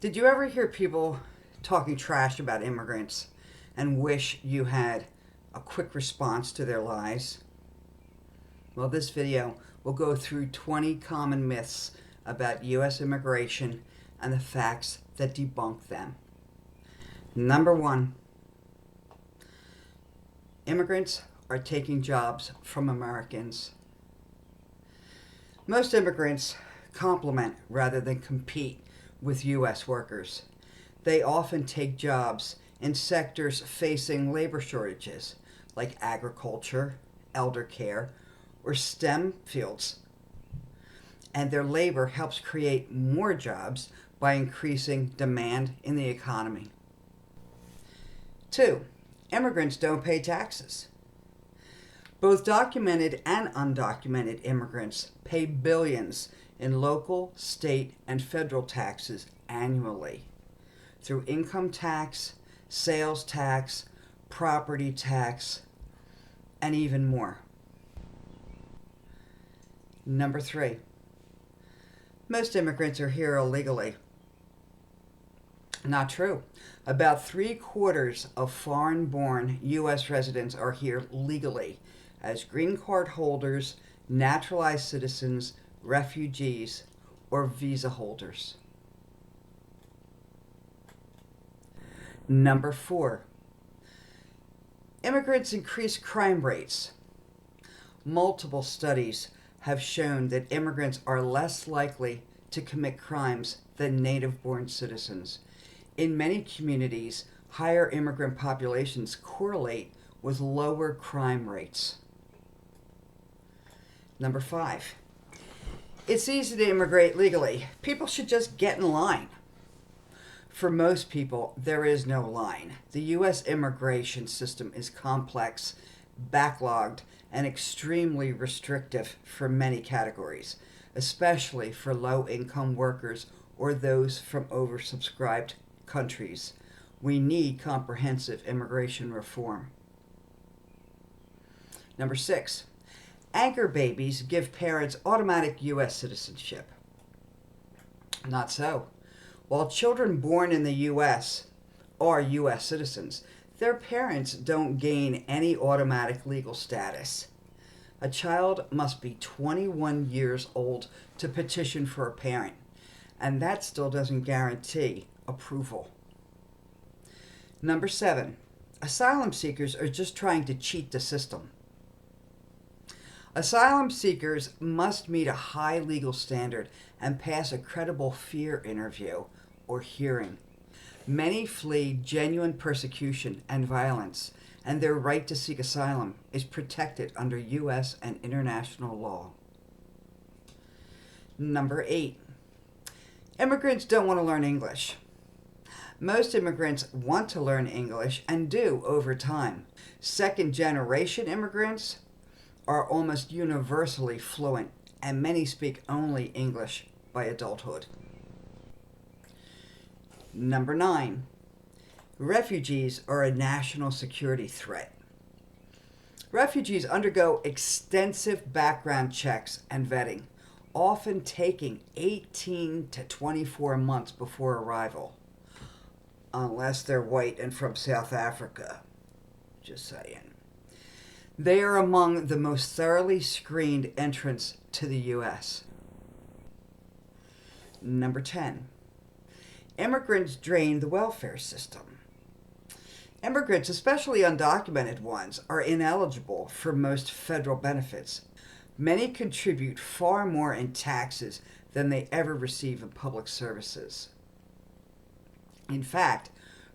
Did you ever hear people talking trash about immigrants and wish you had a quick response to their lies? Well, this video will go through 20 common myths about U.S. immigration and the facts that debunk them. Number one, immigrants are taking jobs from Americans. Most immigrants complement rather than compete with U.S. workers. They often take jobs in sectors facing labor shortages like agriculture, elder care, or STEM fields. And their labor helps create more jobs by increasing demand in the economy. Two, immigrants don't pay taxes. Both documented and undocumented immigrants pay billions in local, state, and federal taxes annually through income tax, sales tax, property tax, and even more. Number three, most immigrants are here illegally. Not true. About 3/4 of foreign-born U.S. residents are here legally as green card holders, naturalized citizens, refugees, or visa holders. Number four, immigrants increase crime rates. Multiple studies have shown that immigrants are less likely to commit crimes than native-born citizens. In many communities, higher immigrant populations correlate with lower crime rates. Number five, it's easy to immigrate legally. People should just get in line. For most people, there is no line. The U.S. immigration system is complex, backlogged, and extremely restrictive for many categories, especially for low-income workers or those from oversubscribed countries. We need comprehensive immigration reform. Number six, anchor babies give parents automatic U.S. citizenship. Not so. While children born in the U.S. are U.S. citizens, their parents don't gain any automatic legal status. A child must be 21 years old to petition for a parent, and that still doesn't guarantee approval. Number seven, asylum seekers are just trying to cheat the system. Asylum seekers must meet a high legal standard and pass a credible fear interview or hearing. Many flee genuine persecution and violence, and their right to seek asylum is protected under U.S. and international law. Number eight, immigrants don't want to learn English. Most immigrants want to learn English and do over time. Second-generation immigrants are almost universally fluent, and many speak only English by adulthood. Number nine, refugees are a national security threat. Refugees undergo extensive background checks and vetting, often taking 18 to 24 months before arrival, unless they're white and from South Africa. Just saying. They are among the most thoroughly screened entrants to the U.S. Number 10, immigrants drain the welfare system. Immigrants, especially undocumented ones, are ineligible for most federal benefits. Many contribute far more in taxes than they ever receive in public services. In fact,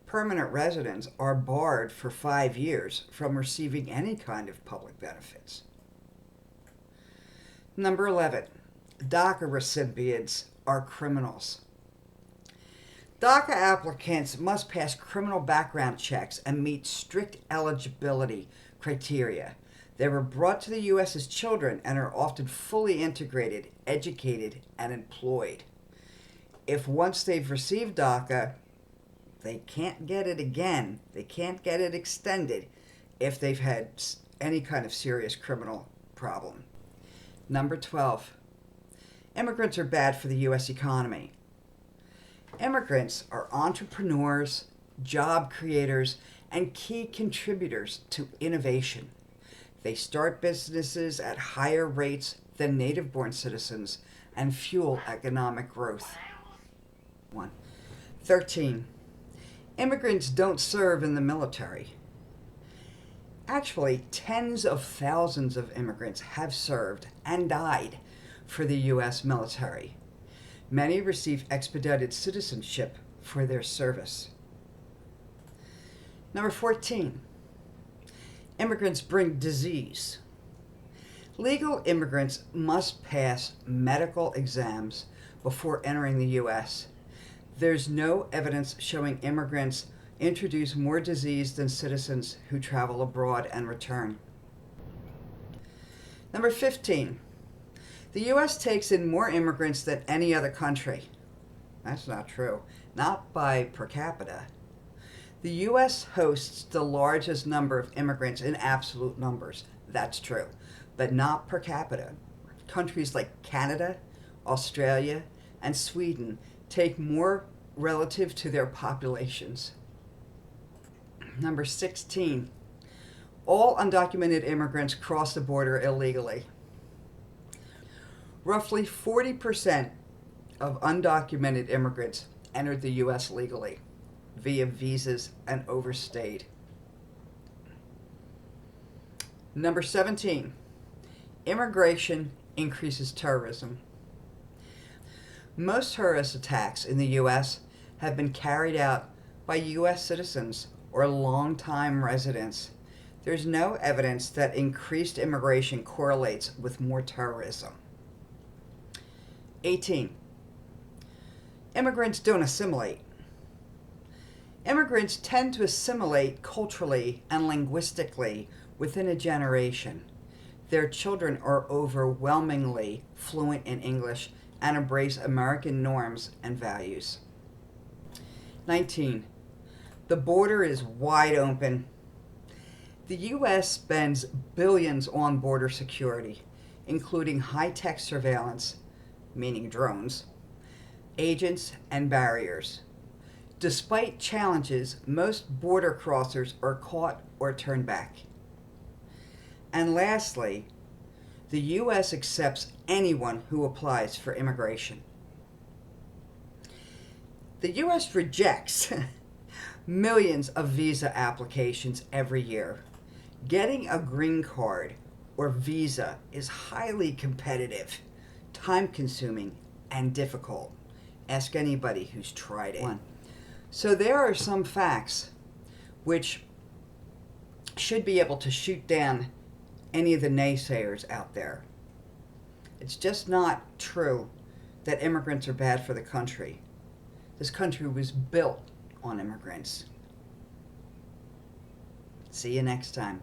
permanent residents are barred for 5 years from receiving any kind of public benefits. Number 11, DACA recipients are criminals. DACA applicants must pass criminal background checks and meet strict eligibility criteria. They were brought to the U.S. as children and are often fully integrated, educated, and employed. If once they've received DACA, they can't get it again. They can't get it extended if they've had any kind of serious criminal problem. Number 12, immigrants are bad for the U.S. economy. Immigrants are entrepreneurs, job creators, and key contributors to innovation. They start businesses at higher rates than native-born citizens and fuel economic growth. 13. Immigrants don't serve in the military. Actually, tens of thousands of immigrants have served and died for the U.S. military. Many receive expedited citizenship for their service. Number 14. Immigrants bring disease. Legal immigrants must pass medical exams before entering the U.S. There's no evidence showing immigrants introduce more disease than citizens who travel abroad and return. Number 15. The U.S. takes in more immigrants than any other country. That's not true. Not by per capita. The U.S. hosts the largest number of immigrants in absolute numbers. That's true. But not per capita. Countries like Canada, Australia, and Sweden take more relative to their populations. Number 16. All undocumented immigrants cross the border illegally. Roughly 40% of undocumented immigrants entered the U.S. legally via visas and overstayed. Number 17. Immigration increases terrorism. Most terrorist attacks in the U.S. have been carried out by U.S. citizens or long-time residents. There's no evidence that increased immigration correlates with more terrorism. 18. Immigrants don't assimilate. Immigrants tend to assimilate culturally and linguistically within a generation. Their children are overwhelmingly fluent in English and embrace American norms and values. 19. The border is wide open. The U.S. spends billions on border security, including high-tech surveillance, meaning drones, agents, and barriers. Despite challenges, most border crossers are caught or turned back. And lastly, the U.S. accepts anyone who applies for immigration. The U.S. rejects millions of visa applications every year. Getting a green card or visa is highly competitive, time-consuming, and difficult. Ask anybody who's tried it. So there are some facts which should be able to shoot down any of the naysayers out there. It's just not true that immigrants are bad for the country. This country was built on immigrants. See you next time.